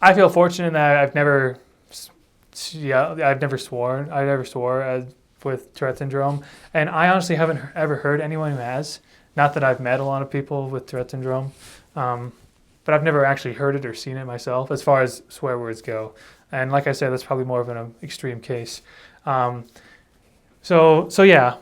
I feel fortunate that I've never sworn. I never swore with Tourette syndrome, and I honestly haven't ever heard anyone who has. Not that I've met a lot of people with Tourette syndrome, um, but I've never actually heard it or seen it myself, as far as swear words go. And like I said, that's probably more of an extreme case. Um, so yeah.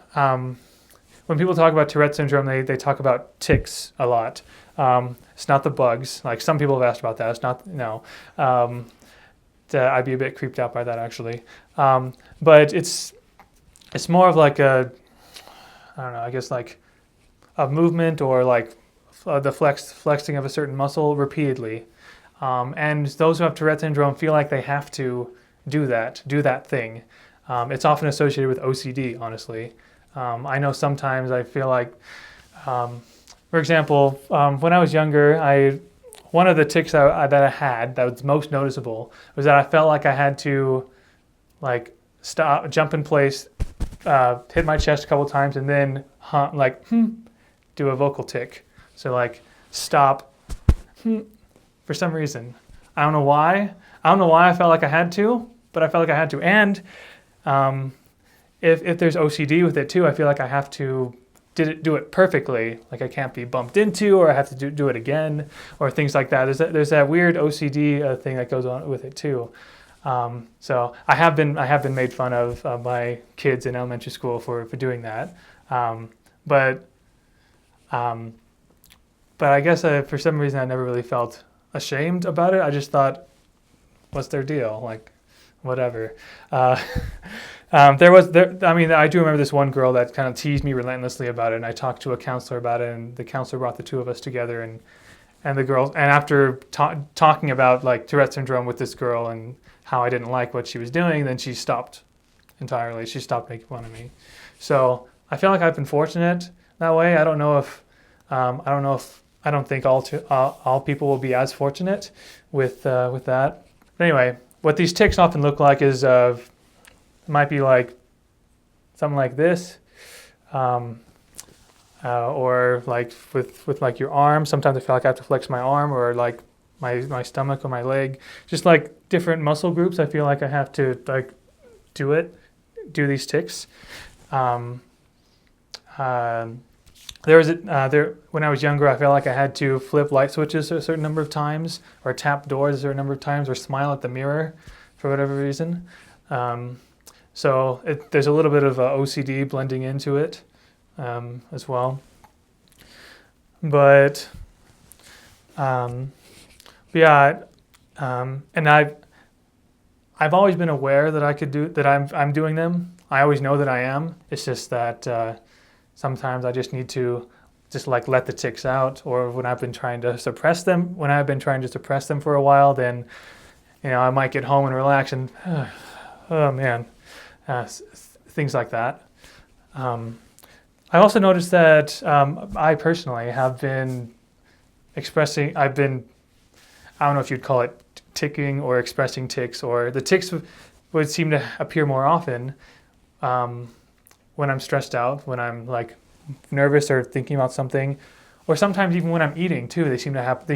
When people talk about Tourette syndrome, they talk about tics a lot. It's not the bugs. Like some people have asked about that. It's not, no. I'd be a bit creeped out by that actually. But it's more of like I don't know, I guess like a movement or like the flexing of a certain muscle repeatedly. And those who have Tourette syndrome feel like they have to do that thing. It's often associated with OCD, honestly. I know sometimes I feel like, for example, when I was younger, one of the tics that I had that was most noticeable was that I felt like I had to like stop, jump in place, hit my chest a couple times, and then do a vocal tic. So like stop for some reason. I don't know why. I don't know why I felt like I had to, but I felt like I had to. And if there's OCD with it too, I feel like I have to do it perfectly. Like I can't be bumped into, or I have to do it again, or things like that. There's that weird OCD thing that goes on with it too. So I have been made fun of by kids in elementary school for doing that. But I guess for some reason I never really felt ashamed about it. I just thought, what's their deal? Like, whatever. I mean, I do remember this one girl that kind of teased me relentlessly about it, and I talked to a counselor about it, and the counselor brought the two of us together, and the girl, and after talking about like Tourette syndrome with this girl and how I didn't like what she was doing, then she stopped entirely. She stopped making fun of me. So I feel like I've been fortunate that way. I don't know if I don't think all people will be as fortunate with that. But anyway, what these tics often look like is might be like something like this, or like with like your arm. Sometimes I feel like I have to flex my arm, or like my stomach or my leg. Just like different muscle groups, I feel like I have to like do these tics. When I was younger, I felt like I had to flip light switches a certain number of times, or tap doors a certain number of times, or smile at the mirror for whatever reason. So there's a little bit of OCD blending into it as well. But yeah, and I've always been aware that I could do that. I'm doing them. I always know that I am. It's just that sometimes I just need to just like let the tics out, or when I've been trying to suppress them. When I've been trying to suppress them for a while, then I might get home and relax and oh man. Things like that. I also noticed that I personally have been I don't know if you'd call it ticking or expressing tics, or the tics would seem to appear more often when I'm stressed out, when I'm like nervous or thinking about something, or sometimes even when I'm eating too. They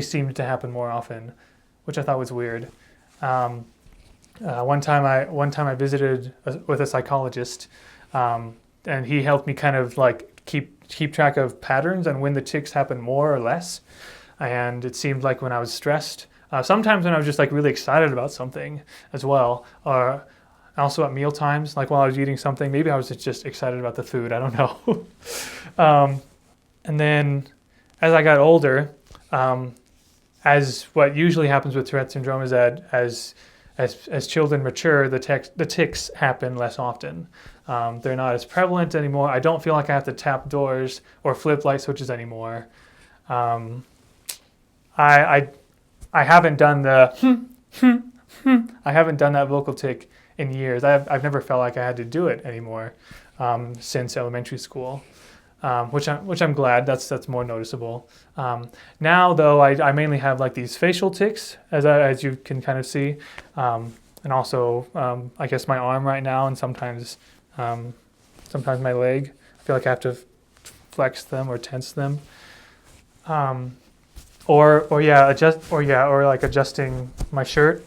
seem to happen more often, which I thought was weird. One time I visited with a psychologist, and he helped me kind of like keep track of patterns and when the tics happen more or less. And it seemed like when I was stressed, sometimes when I was just like really excited about something as well, or also at meal times, like while I was eating something, maybe I was just excited about the food. I don't know. And then as I got older, as what usually happens with Tourette syndrome is that as children mature, the tics happen less often. They're not as prevalent anymore. I don't feel like I have to tap doors or flip light switches anymore. I haven't done I haven't done that vocal tic in years. I've never felt like I had to do it anymore since elementary school. Which I'm glad. That's more noticeable. Now though, I mainly have like these facial tics, as you can kind of see, and also I guess my arm right now, and sometimes my leg. I feel like I have to flex them or tense them. or like adjusting my shirt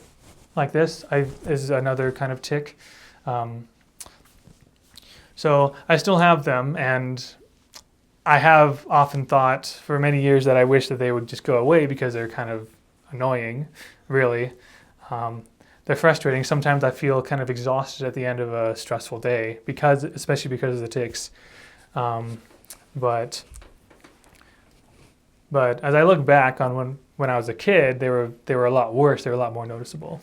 like this is another kind of tic. Um, so I still have them, and I have often thought for many years that I wish that they would just go away because they're kind of annoying, really. Um, they're frustrating. Sometimes I feel kind of exhausted at the end of a stressful day especially because of the tics. Um, but but as I look back on when I was a kid, they were a lot worse. They were a lot more noticeable.